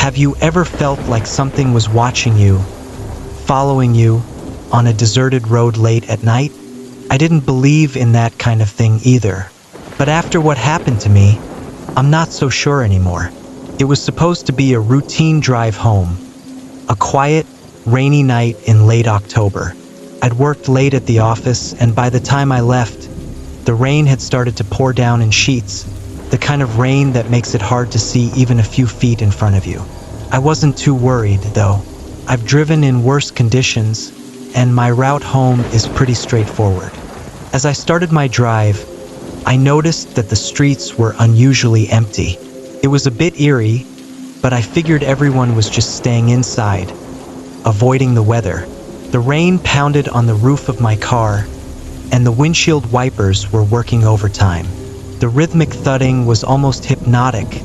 Have you ever felt like something was watching you, following you, on a deserted road late at night? I didn't believe in that kind of thing either. But after what happened to me, I'm not so sure anymore. It was supposed to be a routine drive home. A quiet, rainy night in late October. I'd worked late at the office, and by the time I left, the rain had started to pour down in sheets, the kind of rain that makes it hard to see even a few feet in front of you. I wasn't too worried, though. I've driven in worse conditions, and my route home is pretty straightforward. As I started my drive, I noticed that the streets were unusually empty. It was a bit eerie, but I figured everyone was just staying inside, avoiding the weather. The rain pounded on the roof of my car, and the windshield wipers were working overtime. The rhythmic thudding was almost hypnotic,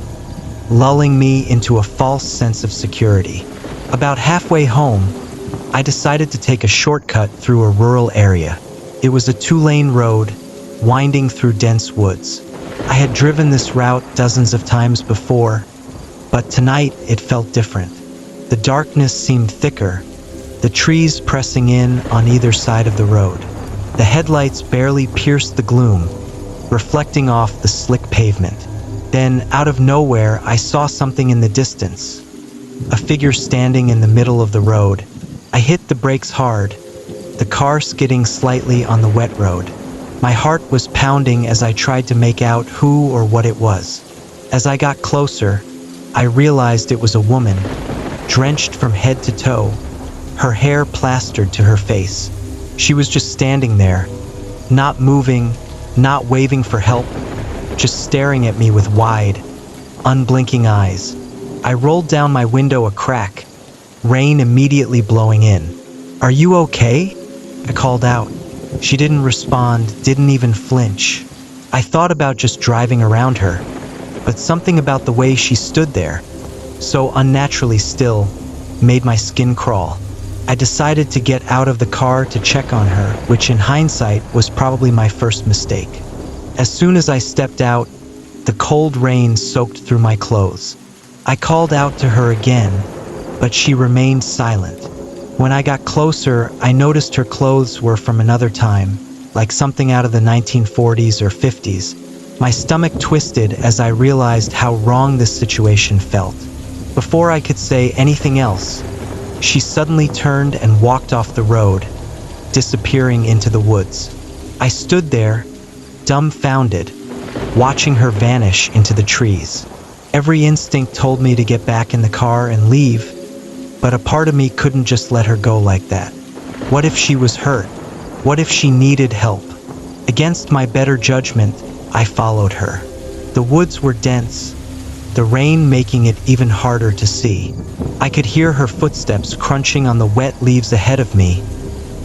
lulling me into a false sense of security. About halfway home, I decided to take a shortcut through a rural area. It was a 2-lane road, winding through dense woods. I had driven this route dozens of times before, but tonight it felt different. The darkness seemed thicker, the trees pressing in on either side of the road. The headlights barely pierced the gloom, reflecting off the slick pavement. Then, out of nowhere, I saw something in the distance. A figure standing in the middle of the road. I hit the brakes hard, the car skidding slightly on the wet road. My heart was pounding as I tried to make out who or what it was. As I got closer, I realized it was a woman, drenched from head to toe, her hair plastered to her face. She was just standing there, not moving, not waving for help, just staring at me with wide, unblinking eyes. I rolled down my window a crack, rain immediately blowing in. "Are you okay?" I called out. She didn't respond, didn't even flinch. I thought about just driving around her, but something about the way she stood there, so unnaturally still, made my skin crawl. I decided to get out of the car to check on her, which in hindsight was probably my first mistake. As soon as I stepped out, the cold rain soaked through my clothes. I called out to her again, but she remained silent. When I got closer, I noticed her clothes were from another time, like something out of the 1940s or 50s. My stomach twisted as I realized how wrong this situation felt. Before I could say anything else, she suddenly turned and walked off the road, disappearing into the woods. I stood there, dumbfounded, watching her vanish into the trees. Every instinct told me to get back in the car and leave, but a part of me couldn't just let her go like that. What if she was hurt? What if she needed help? Against my better judgment, I followed her. The woods were dense, the rain making it even harder to see. I could hear her footsteps crunching on the wet leaves ahead of me,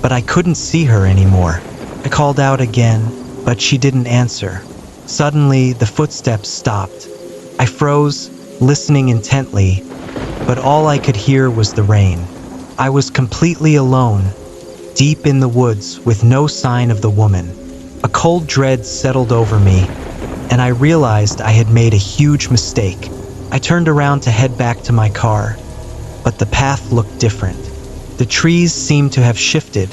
but I couldn't see her anymore. I called out again, but she didn't answer. Suddenly, the footsteps stopped. I froze, listening intently, but all I could hear was the rain. I was completely alone, deep in the woods with no sign of the woman. A cold dread settled over me, and I realized I had made a huge mistake. I turned around to head back to my car, but the path looked different. The trees seemed to have shifted,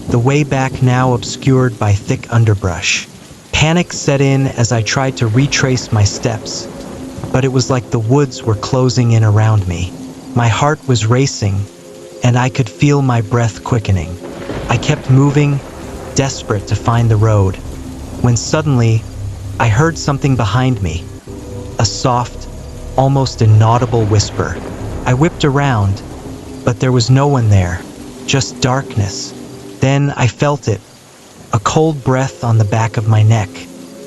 the way back now obscured by thick underbrush. Panic set in as I tried to retrace my steps, but it was like the woods were closing in around me. My heart was racing, and I could feel my breath quickening. I kept moving, desperate to find the road, when suddenly, I heard something behind me. A soft, almost inaudible whisper. I whipped around, but there was no one there, just darkness. Then I felt it, a cold breath on the back of my neck.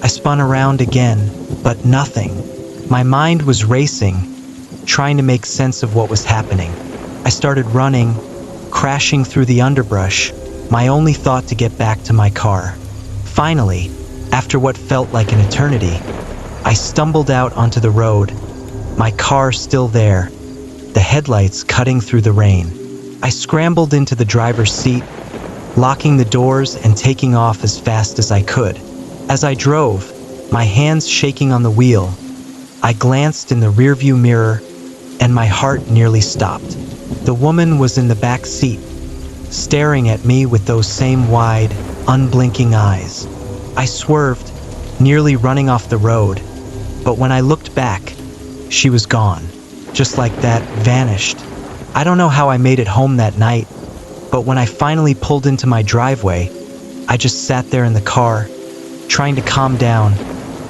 I spun around again, but nothing. My mind was racing, trying to make sense of what was happening. I started running, crashing through the underbrush, my only thought to get back to my car. Finally, after what felt like an eternity, I stumbled out onto the road, my car still there, the headlights cutting through the rain. I scrambled into the driver's seat, locking the doors and taking off as fast as I could. As I drove, my hands shaking on the wheel, I glanced in the rearview mirror, and my heart nearly stopped. The woman was in the back seat, staring at me with those same wide, unblinking eyes. I swerved, nearly running off the road, but when I looked back, she was gone. Just like that, vanished. I don't know how I made it home that night, but when I finally pulled into my driveway, I just sat there in the car, trying to calm down,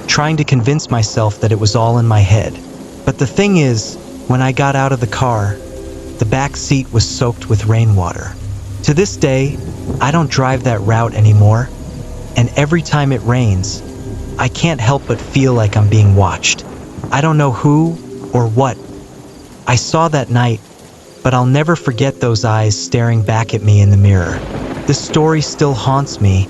trying to convince myself that it was all in my head. But the thing is, when I got out of the car, the back seat was soaked with rainwater. To this day, I don't drive that route anymore, and every time it rains, I can't help but feel like I'm being watched. I don't know who or what I saw that night, but I'll never forget those eyes staring back at me in the mirror. This story still haunts me,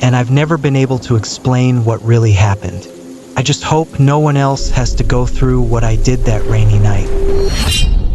and I've never been able to explain what really happened. I just hope no one else has to go through what I did that rainy night.